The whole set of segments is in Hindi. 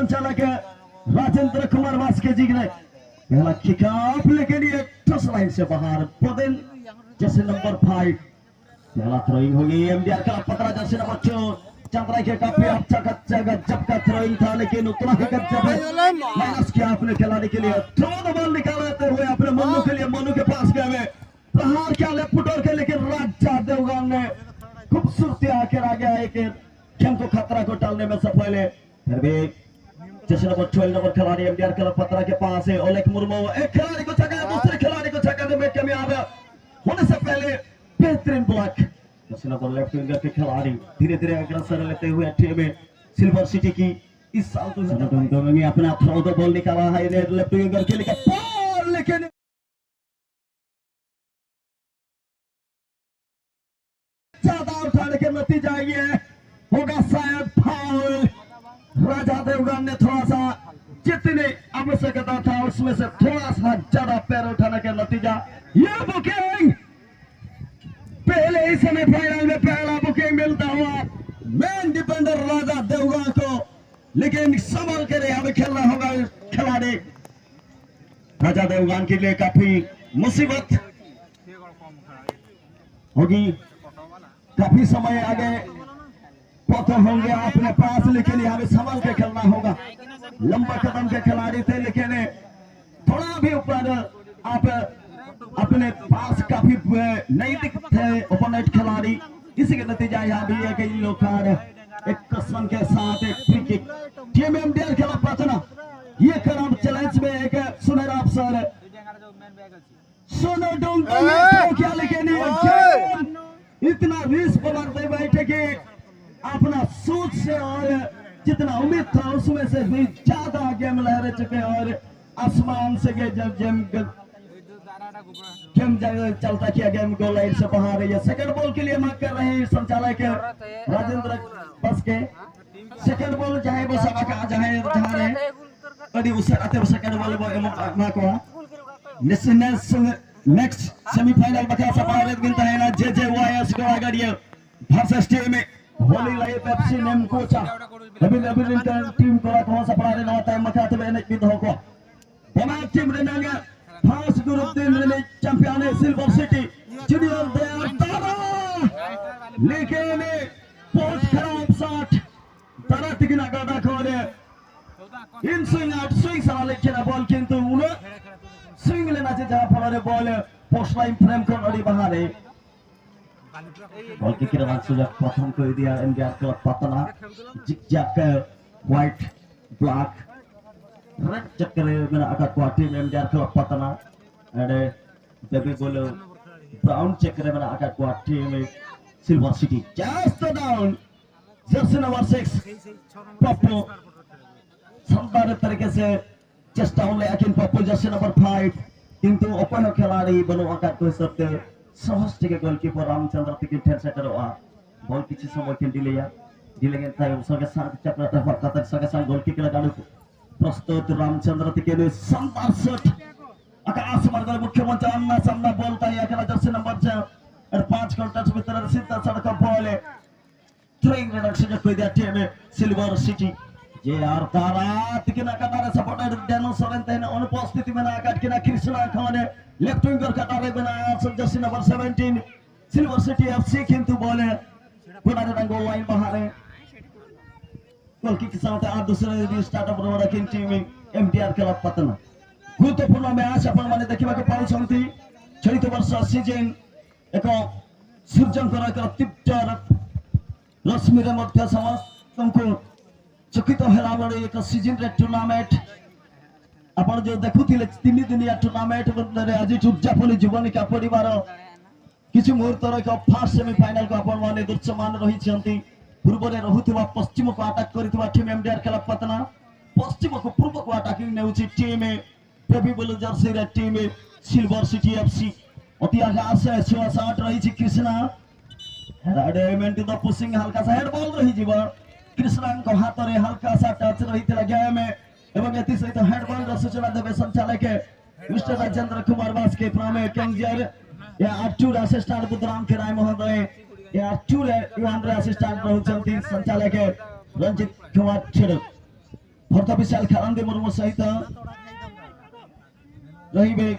संचालक राजेंद्र कुमार वास के जीत गए पहला किक ऑफ लेकिन ये टच लाइन से बाहर पदेल जैसे नंबर 5 पहला थ्रोइंग होगी एमडीआर का पकड़ा जैसे नंबर 2 चंद्रा के काफी अच्छा गजब का थ्रोइंग था लेकिन उतना ही गजब है माइनस किया अपने खिलाड़ी के लिए थ्रो द बॉल निकालते हुए अपने मन्नू के लिए मन्नू के पास गए प्रहार किया लेफ्ट फुटर के लेकिन राजा देवगन ने खूबसूरती आखिर आ गया एक खेल को खतरा को टालने में सफल है फिर भी जैसे नंबर 12 नंबर खिलाड़ी एमडीआर क्लब पतरा के पास है ओलेक मुर्मू एक खिलाड़ी को छक्का दूसरे खिलाड़ी को छक्का में कामयाब होने से पहले बेहतरीन ब्लॉक जैसे नंबर लेफ्ट विंगर के खिलाड़ी धीरे-धीरे अग्रसर लेते हुए टीम में सिल्वर सिटी की इस साल तो अपना थ्रो द बॉल निकाला है लेफ्ट विंगर के लिए बॉल लेकिन ज्यादा उठाने के नतीजा ये होगा शायद फाउल राजा देवगन ने थोड़ा सा जितनी आवश्यकता था उसमें से थोड़ा सा ज्यादा पैर उठाने का नतीजा ये बुकिंग पहले ही सेमीफाइनल में पहला बुकिंग मिलता हुआ मेन डिफेंडर राजा देवगन को लेकिन संभल के लिए हमें खेलना होगा खिलाड़ी राजा देवगन के लिए काफी मुसीबत होगी काफी समय आगे पता होंगे अपने पास लेकिन यहाँ संभल के खेलना होगा लंबा कदम के खिलाड़ी थे लेकिन थोड़ा भी ऊपर आप अपने पास काफी नहीं दिखते ओपोनेंट खिलाड़ी इसी के नतीजा यहाँ भी है कि लोग एक कसम के साथ एक फ्री किक टीम एमडीआर खेला पतना ये खराब चैलेंज में एक सुनहरा अवसर सोनो डोंग क्या लेकिन इतना रिस्क बनाते बैठे कि अपना सोच से और जितना उम्मीद था उसमें से भी ज्यादा गेम लहरे चुके और आसमान से जब गेम चलता किया गेम गोल लाइन से बाहर है सेकंड बॉल के लिए मांग कर रहे हैं संचालक राजेंद्र बस के सेकंड बॉल चाहे वो सभा का चाहे जहां है कभी उससे आते सेकंड बॉल मां को नेक्स्ट सेमीफाइनल बका सफारत गिनता है ना जेजेवाईएस को आगाडिया वर्सेस टीम में होली लाइफ एफसी नेम कोचा अभी टीम को कौन सा पड़ा रहना होता है मकाते में एक भी धोखा बना टीम रहना फर्स्ट ग्रुप टीम रहने चैंपियन है सिल्वर सिटी जूनियर तारा लेकिन बहुत खराब शॉट तारा तिगिना गाड़ा खोले इन स्विंग आउट स्विंग सारा लेकिन बॉल किंतु उन्हें स्विंग लेना चाहिए जहां फलोरे बॉल पोस्ट लाइन फ्रेम को अड़ी बाहर है बॉल की किरण सुजक प्रथम को दिया MDR club Patna zigzag white black red चक्कर में आका क्वार्टर में MDR club Patna and baby ball brown चक्कर में आका क्वार्टर में silver city just down Jersey number 6 Pappu संभावित तरीके से जस्ट डाउन लेकिन पप्पू जर्सी नंबर 5 किंतु ओपन खिलाड़ी बनो आका को सबसे सहज के गोलकीपर रामचंद्र तिकिन ठेर से करो बॉल किसी समय खेल दिले टाइम सगे साथ चक्र फटका सगे साथ गोल किक लगाने प्रस्तुत रामचंद्र तिकिन संतार शॉट आकाश मार्ग मुख्यमंत्री अन्ना सामना बोलता है अकेला जर्सी नंबर 5 काउंटर्स में तरह सीधा सड़क बॉल है थ्रोइंग रिडक्शन कोई दिया team silver city J R तारा तिकिन आकाश सपोर्टर डेनो सोरेंते ने अनुपस्थिति में आकाश किना कृष्णा खाने लेफ्ट विंगर का टारे बनाया Jersey number 17 silver city FC किंतु बॉल है पुनः गोल लाइन बाहर है गोल किक के साथ आप दूसरे स्टार्टअप रोड की टीम एमडीआर क्लब पतना गुरुत्वपूर्ण मैच अपन माने देखिबा के पाउछंती चलित वर्ष सीजन एक सूर्यंकर का तीव्र रश्मि रे मध्य समस्त को चकित हेला बड़े एक सीजन रे टूर्नामेंट आपण जो देखुथिले 3 दिनिया टूर्नामेंट रे आज उद्यापन जीवन का परिवार किछि मुहूर्त रे फर्स्ट सेमीफाइनल को आपण माने दृश्यमान रही छंती पूर्व रे रहुथिबा पश्चिम को अटैक करितबा टीम एमडीआर क्लब पतना पश्चिम को पूर्व को अटैकिंग नेउछि टीम बेबी ब्लू जर्सी रे टीम सिल्वर सिटी एफसी अति आगास से 6-8 रही छि कृष्णा हेडमेंट द पुशिंग हल्का सा हेड बॉल रही जीवा कृष्णा को हाथ रे हल्का सा टच रही थिला गेम में एवं एति सहित हेड बॉल र सूचना देबे संचालक मिस्टर राजेंद्र कुमार वास के प्रामे केंजर या आटूर असिस्टेंट बुद्धराम के राय महोदय या आटूर युवान असिस्टेंट रहउछंती संचालक रंजित कुमार छेड़ भरता विशाल खानंदी मुर्मू सहित रही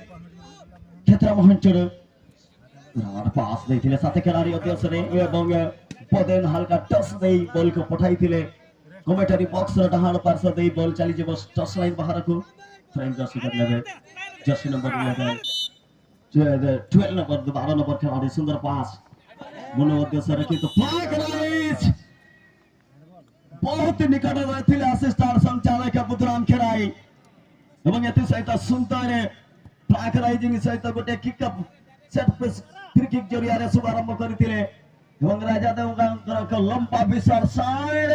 क्षेत्र महंचर पास देथिले साथे खिलाड़ी अध्यक्षरे एवं पदेन हल्का टच दे बॉल को पठाई थिले कमेंटरी बॉक्स र डहाण पार्श्व दे बॉल चली जे बस टच लाइन बाहर को फ्रेंड जर्सी कर लेबे जर्सी नंबर 12 नंबर 12 नंबर खिलाड़ी सुंदर पास मुनो अध्यक्षरे किंतु पाक राइज बहुत निकट रहथिले असिस्टेंट संचालक बुद्धराम खेराई एवं एति सहित सुंदर पाक राइजिंग सहित गोटे किकअप सेट पिस फ्री किक जरिया रे शुभारंभ करथिले एवं राजा देवगांकर लंबा विशाल साइड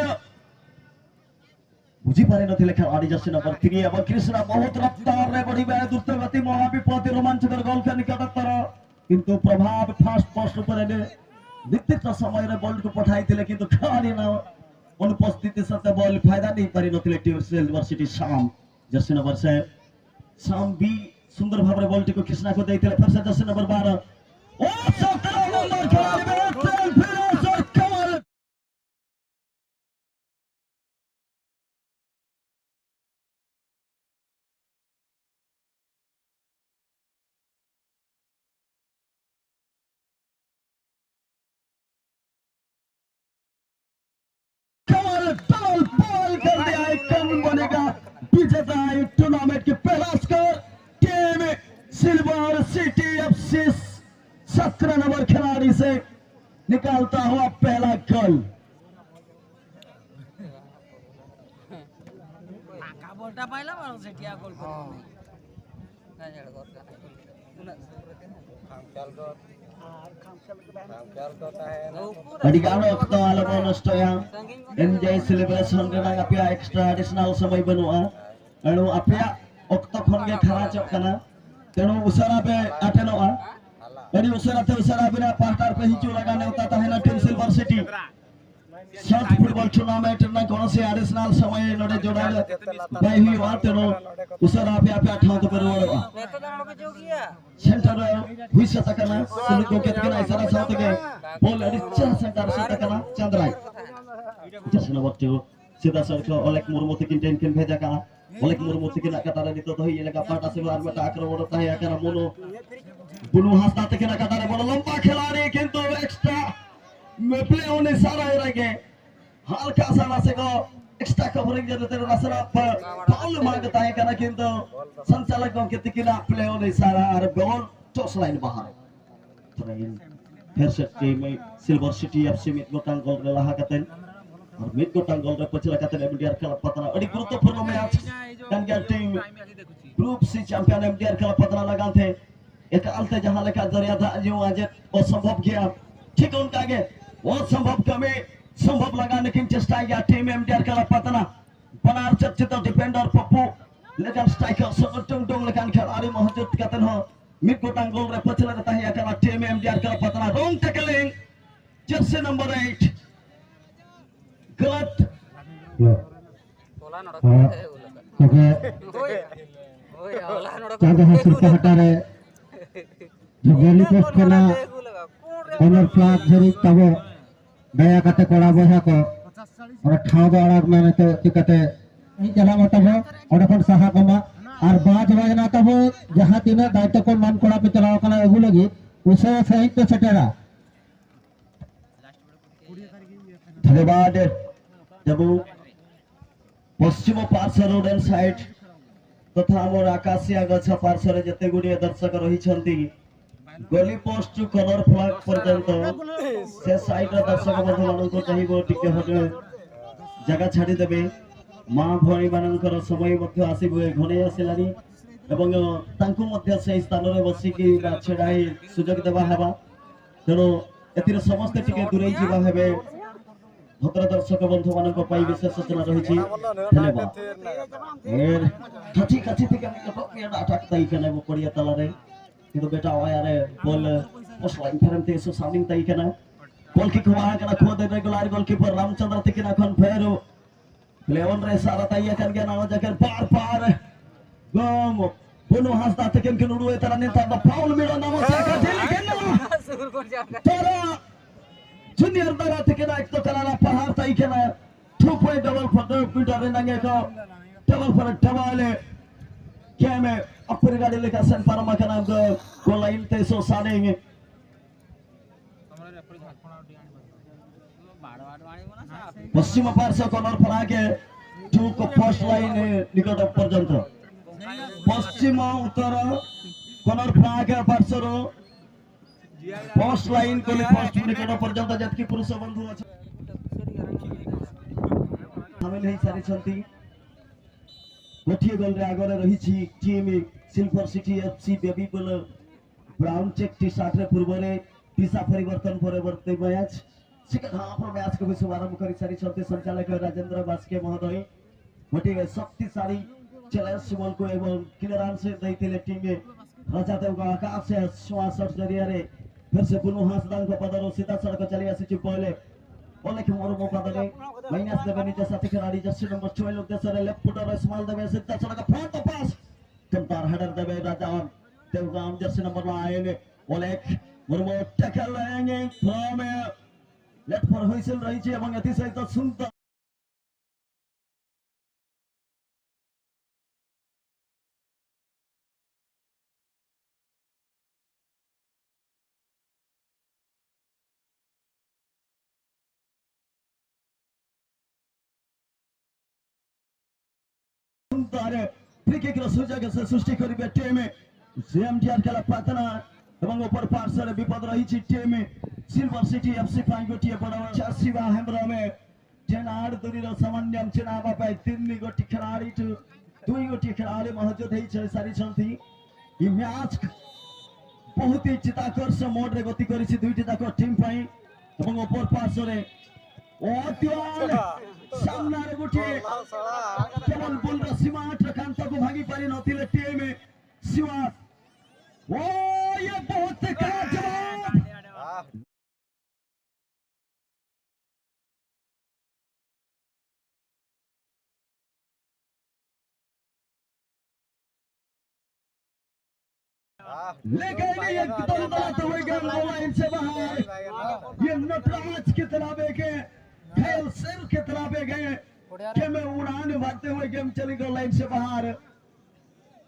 बुझी पारे नथिले खिलाड़ी जर्सी नंबर 3 एवं कृष्णा बहुत रफ्तार रे बढ़िबे द्रुत गति महाविपत्ति रोमांचकर गोल के निकटतर किंतु प्रभाव फास्ट पोस्ट ऊपर निश्चित समय रे बॉल को पठाइथिले किंतु खिलाड़ी न अनुपस्थिति सते बॉल फायदा नहीं पारि नथिले टीम यूनिवर्सिटी शाम जर्सी नंबर से शाम भी सुंदर भाव रे बॉल को कृष्णा को देथिले फिर से जर्सी नंबर 12 ओ सत्रह नंबर खिलाड़ी बेहतरीन फिनिश और कमाल बॉल कर दिया है कम बनेगा विजेता टूर्नामेंट के पहला score team silver city FC 17 number खिलाड़ी से निकालता हुआ पहला गोल एंजॉय सेलिब्रेशन के अपया एक्स्ट्रा एडिशनल समय बनवा एणु अपया ओक्त खनगे खरा चकना तेणु उसरा पे आटेनवा एडी उसरा ते उसरा बिना पार्टनर पे हिचू लगाने होता था ना team silver city short football tournament ना कौन से एडिशनल समय नडे जोड़ा भाई हुई बात तेणु उसरा पे अपया ठाव तो परवा सेंटर हुई से तकना सुनु को केतना इशारा साथ के बॉल एडिशन सेंटर से तकना चंद्राई जसना वक्त सीधा सड़क ओलेक मुर्मू तकिन टेन केन भेजा का ओलेक मुर्मू तकिन कतारे नितो तो ही लगा पाटा से बार में आक्रमण होता है याकरा मोनो बुनु हस्ता तकिन कतारे बड़ लंबा खिलाड़ी किंतु एक्स्ट्रा में प्ले होने सारा हो रहे हल्का सा ना से को एक्स्ट्रा कवरिंग जब तेरे रसरा पर फाउल मांगता है करना किंतु संचालकों के तकिन प्ले होने सारा और बॉल टॉस लाइन बाहर फिर से टीम सिल्वर सिटी एफसी मित गोटांग गोल रहा कतन और मित गोटांग गोल रे पछला कतन एमडीआर क्लब पतना अडी गुरुत्वपूर्ण मैच कंगा team group C champion MDR club Patna लगान थे एक आलते जहां लेखा जरिया था जो आज असंभव किया ठीक उनका आगे वो संभव कमे संभव लगाने की चेष्टा किया टीम एमडीआर क्लब पतना बनार चर्चित डिफेंडर पप्पू लेकिन स्ट्राइकर संगठन डोंग लेकिन खिलाड़ी मौजूद कतन हो मित गोटांग गोल रे पछला रहता है याकरा team MDR club Patna wrong tackling jersey number 8 गलत हटा रहे जो गोली पोस्ट करना ऑनर फ्लैग जरी तब दया कते कोड़ा बहा को और ठाव दो अड़ाग में तो टिकते चला मतब और खन सहा कमा और बाज बजना तब जहां तीन दायित्व को मान कोड़ा पे चलाओ कना एगु लगी उसे सही तो सेटेरा धन्यवाद जब पश्चिम पार्श्व रोड एंड साइड तथा मोर आकाशिया गछ पार्श्व जते गुडी दर्शक रही छंती गोली पोस्ट कलर फ्लैग पर्यंत से साइड दर्शक बंधु मान को चाहिबो टिके हटे जगह छाड़ी देबे मां भणी मानकर समय मध्य आसीबे घणे आसिलानी एवं तांकु मध्य से स्थान रे बसी की छेडाई सुजोग देबा हेबा तेनो एतिर समस्त टिके दूरे जीवा हेबे भद्र दर्शक बंधु मान को पाई विशेष सूचना रही छी धन्यवाद एर कथि कथि टिके कपिया अटक तई कने वो पड़िया तला रे किंतु बेटा आया रे बॉल पोस्ट लाइन फेरनते सो साउंडिंग तई कने बॉल की खुआ कना खो दे रेगुलर गोलकीपर रामचंद्र तकिना खन फेरो प्लेवन रे सारा तई कन के ना जकर बार बार गम बुनु हस्ता तकिन के नुडुए तरह ने ता फाउल मिलो नाम से का दिली के ना तोरा जूनियर दरा तकिना एक तो कलाला पहाड़ तई कना 2 पॉइंट डबल फटर पीटर रे नंगे को डबल पर डबल क्या में अपने गाड़ी लेकर सन पारमा का नाम को लाइन ते सो सानेंगे पश्चिम पार्श्व कॉर्नर पर आके टू को पोस्ट लाइन निकट पर्यंत पश्चिम उत्तर कॉर्नर पर आके पार्श्व पोस्ट लाइन को पोस्ट निकट पर्यंत जतकी पुरुष बंधु हमें नहीं सारी छंती गोटिए गोल रे आगरे रही छी team silver city FC baby बोल ब्राउन चेक टी शर्ट रे पूर्व रे पिसा परिवर्तन परवर्ती मैच सेकेंड हाफ मैच को शुभारंभ करी सारी छंती संचालक राजेंद्र बास्के महोदय गोटिए शक्तिशाली चैलेंज बॉल को एवं क्लियरेंस दैथिले टीम में रजादेव का आकाश से श्वास जरिया रे फिर से पुनः हासदान को पदरो सीधा सड़क चली आसी बॉल ओले के मोर मौका दे माइनस देवे नीचे साथी खिलाड़ी जर्सी नंबर 12 उद्देश्य रे लेफ्ट फुटर स्मॉल देवे सीधा सड़क फ्रंट पास कंपार हेडर देवे राजावन देवगाम जर्सी नंबर 9 आएंगे ओले मुर्मो टैकल लेंगे फ्रॉम लेफ्ट फॉर हुइसल रही छे एवं अति सहित सुंदर फ्री किक रो सुजग से सृष्टि करिबे टीम जेएमटीआर खेला पातना एवं ऊपर पार्श्व रे विपद रही छी team silver city FC fine गोटिए बड़ा चासीवा हेमरा में जेनार दुरी रो सामान्य चुनाव पे 3 गोटी खिलाड़ी 2 गोटी खिलाड़ी मौजूद है छै सारी छंती ई मैच बहुत ही चिताकर्ष मोड रे गति करी छी दुईटी जाक टीम पाई एवं ऊपर पार्श्व रे ओत्याल सामना रे गोटिए केवल बॉल रो सीमा कांत को भागी पारी नथिले टीम शिवा ओ ये बहुत कड़ा जवाब लेकिन ये दलदलाते हुए गेम लाइन से बाहर ये नटराज की तरह के खेल सिर की तरह गए के में उड़ान भरते हुए गेम चली गई लाइन से बाहर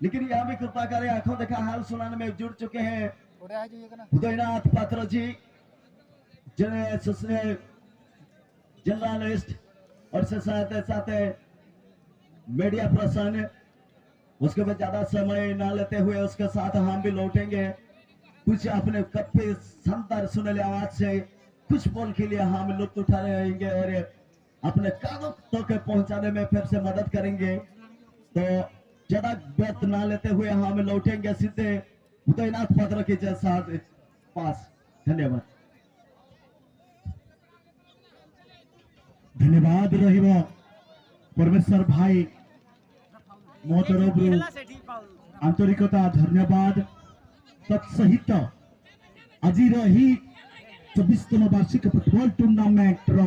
लेकिन यहाँ भी कृपा करें आंखों देखा हाल सुनाने में जुड़ चुके हैं उदयनाथ पात्र जी जर्नलिस्ट और से साथ मीडिया पर्सन उसके बाद ज्यादा समय ना लेते हुए उसके साथ हम भी लौटेंगे कुछ अपने कप्पे संतर सुनले आवाज से कुछ बोल के लिए हम लुत्फ उठा रहेंगे और अपने कामों तक पहुंचाने में फिर से मदद करेंगे तो ज्यादा व्यर्थ ना लेते हुए हम लौटेंगे सीधे उदयनाथ पात्र के जैसा पास धन्यवाद धन्यवाद रहिबो परमेश्वर भाई मो तरफरु आंतरिकता धन्यवाद तत्सहित आज रही 24तम वार्षिक फुटबॉल टूर्नामेंट रो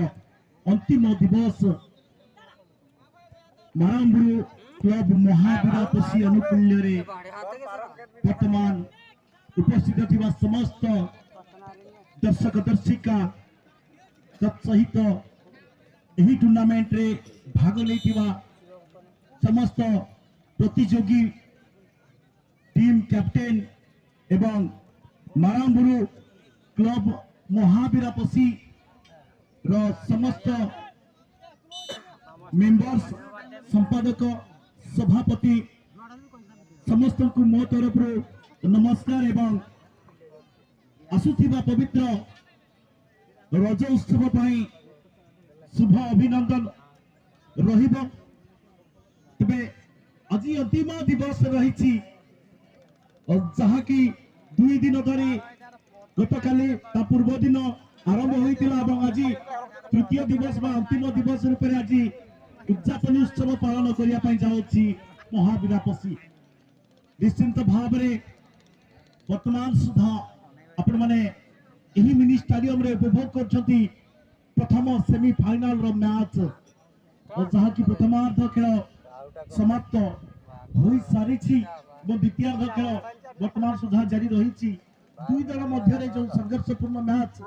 अंतिम दिवस मारांबुरु क्लब महावीरापसी अनुकूल्य रे वर्तमान उपस्थित थिबा समस्त दर्शक दर्शिका तत्सहित एही टूर्नामेंट रे भाग लेथिबा समस्त प्रतियोगी टीम कैप्टेन एवं मारांबुरु क्लब महावीरापसी रो समस्त मेंबर्स संपादक सभापति समस्त को मो तरफ नमस्कार एवं आसुथिबा पवित्र रज उत्सव पाई शुभ अभिनंदन रहिबो तबे आज अंतिम दिवस रही जहा कि 2 दिन धरी गतकाली ता पूर्व दिन आरंभ होइतिला एवं आज तृतीय दिवस बा अंतिम दिवस रूप में आज उद्यापन उत्सव पालन करने जाऊँगी महावीरापसी निश्चिंत भाव वर्तमान सुधा आपण मैंने मिनी स्टाडियम रे उपभोग कर प्रथम सेमीफाइनल रो मैच और जहाँ की प्रथमार्ध खेल समाप्त हो सारी द्वितीयार्ध खेल वर्तमान सुधा जारी रही दुई दल मध्य जो संघर्षपूर्ण मैच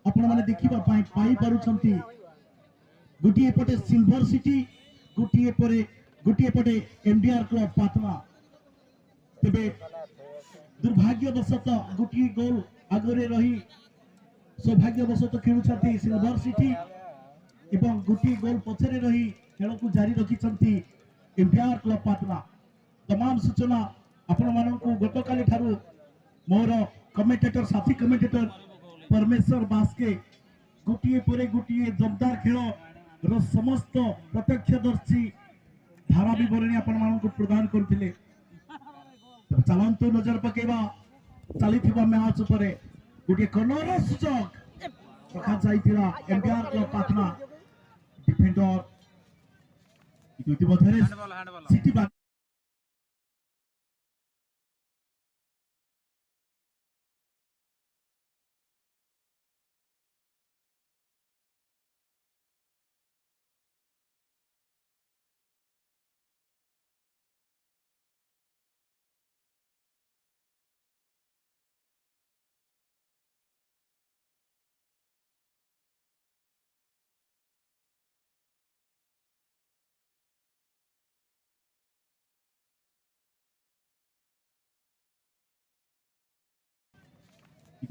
आपण मैंने देखा पाई पारुछंती गोटे पटे सिल्वर सिटी गोटे गोटे पटे एमडीआर क्लब पातना तेबे दुर्भाग्यवशत गोटे गोल आगरे रही सौभाग्यवशत खेलुछंती सिल्वर सिटी एवं गोटे गोल पछरे रही खेल को जारी रखिछंती एमडीआर क्लब पातना। तमाम सूचना आपण मानकु गतकाली ठारू मोर कमेंटेटर साथी कमेंटेटर परमेश्वर बास्के गोटे परे गोटे जोरदार खेल रो समस्त प्रत्यक्षदर्शी धारा विवरणी आपण मानकु प्रदान करथिले। चलंतु नजर पकेबा चलीथिबा मैच उपरे गोटे कर्नर सुचक रखा जाइतिला MDR club Patna defender इतिमध्यरे city बा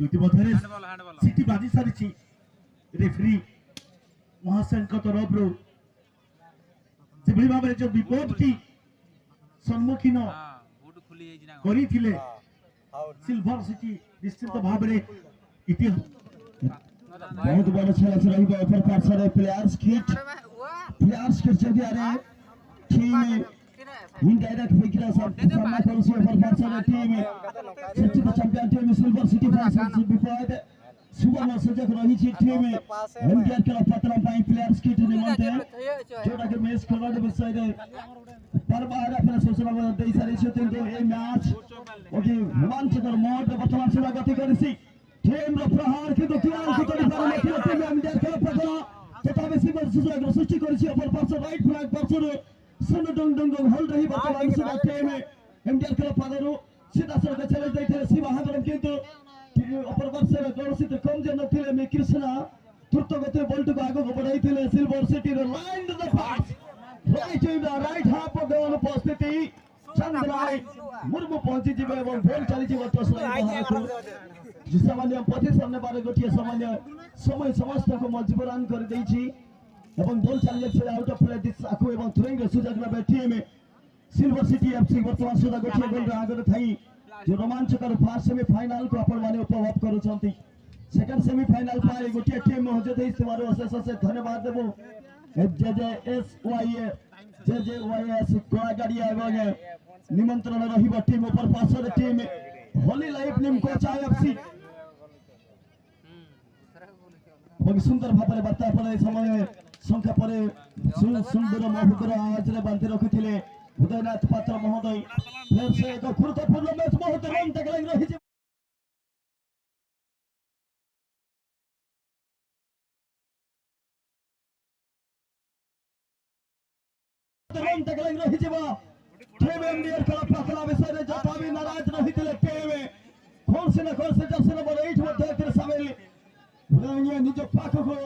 इतिमध्यरे सिटी बाजी सारी रेफरी महाशय तरफ जो भाव जो विपद की सम्मुखीन सिल्वर सिटी निश्चित भाव बहुत बड़ा खेल अपर पार्श्व प्लेयर्स किट जरिया टीम इनडायरेक्ट विकेट सामना करूसी अपर पार्श्व टीम चर्चित champion team silver city franchise विपद सुवर्ण सुजोग रही team MDR club Patna players kit निमंते जोटा के मैच खेलवा विषय रे परबार अपने सूचना दे सारी ए मैच ओके रोमांचकर मोड वर्तमान सुधा गति करिसी टीम रो प्रहार किंतु कियाल को तोड़ी पारे टीम एमडीआर क्लब पाटना तथापि सिल्वर सुजोग सृष्टि करिसी अपर पार्श्व राइट फ्लैग पार्श्व सन डंग डंग होल्ड रही वर्तमान सुधा टीम एमडीआर क्लब पाटना सीधा सड़क चैलेंज देते शिवा हागरम किंतु अपर पार्श्व गणसित कम जन थिले मे कृष्णा तुर्त गति बॉल को आगो बढ़ाई थिले सिल्वर सिटी रो line the pass right in the right half of the उपस्थिति चंद्राई मुर्मू पहुंची जिबे एवं बॉल चली जिबे तो सही सामान्य पति सामने बारे गोटिए सामान्य समय समस्त को मजबूरान कर देछि एवं बॉल चली जाय आउट ऑफ प्ले दिस आकु एवं थ्रोइंग सुजग ना बैठी में सिल्वर सिटी एफसी वर्तमान सुधा गोटिए गोल आगे थाई जो रोमांचकर फर्स्ट सेमीफाइनल को अपन माने उपभोग करूछंती सेकंड सेमीफाइनल पाए गोटिए टीम मौजूद है तुम्हारो अशेष धन्यवाद देबो जेजेवाईएस गोलागाड़िया एवं निमंत्रण रहिबो टीम ऊपर पार्श्व टीम होली लाइफ निम कोचा एफसी बहुत सुंदर भाव में बार्ता पर समय संख्या पर सुंदर मधुकर आवाज रे बांधि रखिथिले उदयनाथ पात्र महोदय फिर से एक गुरुत्वपूर्ण मैच बहुत रन टैकलिंग रही रन टैकलिंग रही टीम एमडीआर क्लब पाटना विषय रे जता भी नाराज रही थे टीम कौन से जर्सी नंबर 8 मध्ये तिर शामिल ये निज पाख को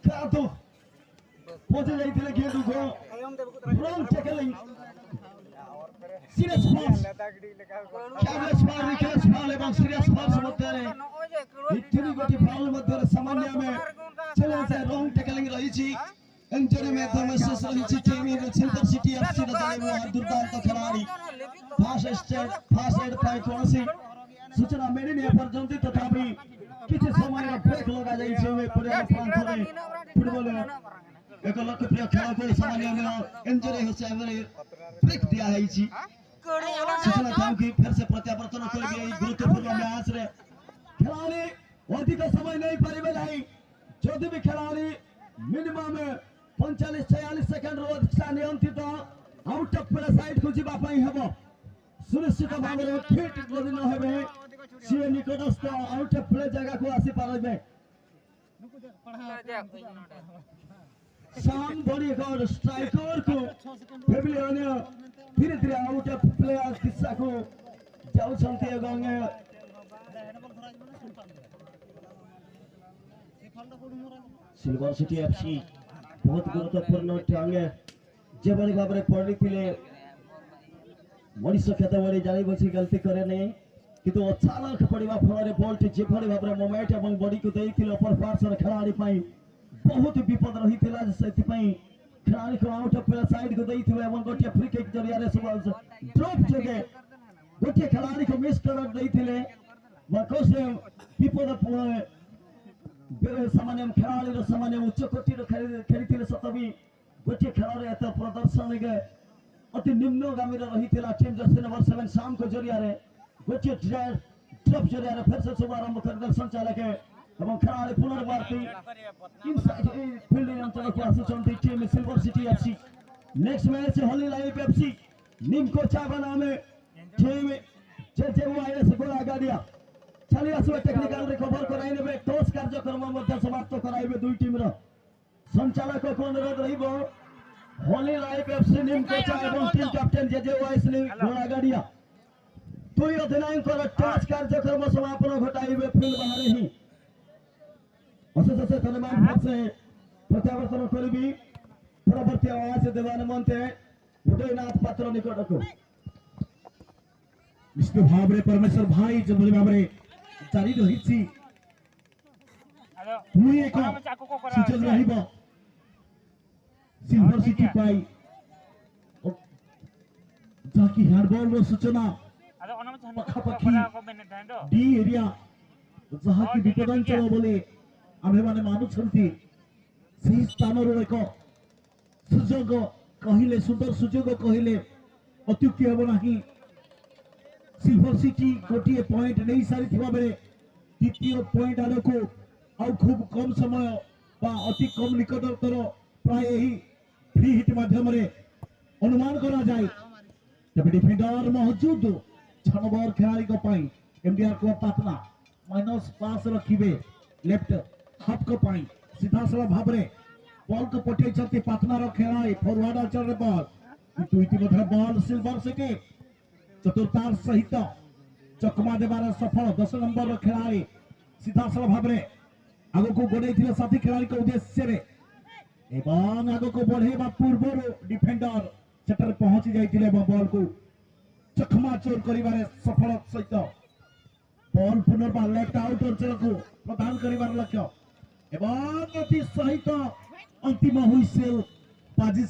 कातो पहुंचे जाइथिले गेंद को रन टैकलिंग सीरियस पास कैमलेस पार रिक्वेस्ट पाल एवं सीरियस पास मध्य रे इतनी गोटी फाउल मध्य सामान्य में चैलेंज है रॉन्ग टैकलिंग रही छी इंजरी में दमस रही छी टीम सिल्वर सिटी एफसी रे जाने वो दुर्दांत खिलाड़ी फास्ट एड पाई कोनसी सूचना मेरी ने पर्यंत तथापि किछि समय ब्रेक लगा जाई छै वे पूरे प्रांत रे फुटबॉल एक लोकप्रिय खेल को सामान्य में इंजरी हो से ब्रेक दिया है छी सूचना था कि फिर से प्रत्यावर्तन कर दिए गुरुत्वपूर्ण मैच रे खिलाड़ी अधिक समय नहीं परिबे नहीं जदि भी खिलाड़ी मिनिमम 45-46 सेकंड रो अधिक नियंत्रित आउट ऑफ प्ले साइड को जीवा पई हेबो सुनिश्चित भाव में फिट जदि न हेबे सी निकटस्थ आउट ऑफ प्ले जगह को आसी पारबे शाम बड़ी गॉड स्ट्राइकर को फेबिलियन धीरे धीरे आउट ऑफ प्लेयर दिशा को जाउ छंती एवं सिल्वर सिटी एफसी बहुत गुरुत्वपूर्ण टांगे जेभଳି ଭାବରେ ପଡ଼ିଥିଲେ ମଣିଷ କେତେବେଳେ ଜାଣି ବସି ଗଲତି କରେ ନାହିଁ କିନ୍ତୁ ଅଚାନକ ପଡ଼ିବା ଫଳରେ ବଲଟି ଯେଭଳି ଭାବରେ ମୋମେଣ୍ଟ ଏବଂ ବଡିକୁ ଦେଇଥିଲେ ଅପର ପାର୍ଶ୍ୱର ଖେଳାଳି ପାଇଁ ବହୁତ ବିପଦ ରହିଥିଲା ସେଥିପାଇଁ ଖେଳାଳିକୁ ଆଉଟ ଅଫ୍ ପ୍ଲେ ସାଇଡକୁ ଦେଇଥିଲେ ଏବଂ ଗୋଟିଏ ଫ୍ରି କିକ୍ ଜରିଆରେ ଡ୍ରପ୍ ଯୋଗେ ଗୋଟିଏ ଖେଳାଳିକୁ ମିସ୍ କରେକ୍ଟ ଦେଇଥିଲେ ବାକସରେ ବିପଦ ସେମାନେ ଖେଳାଳିର ସେମାନେ ଉଚ୍ଚ କୋଟିର ଖେଳିଥିଲେ ସତ ବି ଗୋଟିଏ ଖେଳରେ ଏତେ ପ୍ରଦର୍ଶନ ଅତି ନିମ୍ନଗାମୀର ରହିଥିଲା ଟିମ୍ ଜର୍ସି ନମ୍ବର 7 शामको जरियारे गोटे ड्रप जरियारे फिर से शुभारंभ कर संचालक এবং খেলাড়ি পুনর্বারটি ইনসাইড ফিল্ডিং অঞ্চলକୁ ଆସୁଛନ୍ତି team silver city FC next match होली लाइव एफसी निमको चावला में टीम जेजेवाईएस गोला गाडिया चली आसवे टेक्निकल रिकवर कराई नेबे टॉस कार्यक्रम मध्ये समाप्त कराइबे दुई टीम रो संचालक को अनुरोध रहिबो होली लाइव एफसी निमको चा एवं टीम कैप्टन जेजेवाईएस गोला गाडिया दुई अधिनायकर टॉस कार्यक्रम समापन घटाइबे फील्ड बाहर ही अशेष अशेष धन्यवाद से प्रत्यावर्तन करी परवर्ती आवाज देवा निमंते उदयनाथ पात्र निकट को निश्चित भाव में परमेश्वर भाई जो भाव में जारी रही पुणी एक सूचना रहिबो सिल्वर सिटी पाई जाकी हैंडबॉल रो सूचना पखापखी डी एरिया जहा की विपदांचल बोले आमे माने मानुछंती सेही स्थानर एक सुजोग कहिले सुंदर सुजोग कहिले अत्युक्ति हेबो नाही सिल्वर सिटी गोटिए पॉइंट नहीं सारी थिबा बेले द्वितीय पॉइंट आलोको आउ खूब कम समय बा अति कम निकटतर प्राय एही फ्री हिट माध्यम रे अनुमान करा जाय तबे डिफेंडर मौजूद 6 नंबर खिलाड़ी को पाई एमडीआर को पातना -5 रखिबे लेफ्ट हाफ को पाई सीधा साला भाव में बॉल को पठे चलते पातनार खेलाड़ी फॉरवर्ड आचर बॉल किंतु इतिमध्ये बॉल सिल्वर सिटी चतुर्थार सहित चकमा देवार सफल 10 नंबर खेलाड़ी सीधा साला भाव में आगो को गोड़े थिले साथी खेलाड़ी को उद्देश्य रे एवं आगो को बढ़ेबा पूर्व डिफेंडर सेटर पहुंची जाइतिले एवं बॉल को चकमा चोर करिबारे सफल सहित बॉल पुनर्बार लेफ्ट आउट अंचल को प्रदान करिबार लक्ष्य एवं अति सहित अंतिम हुइसेल बाजी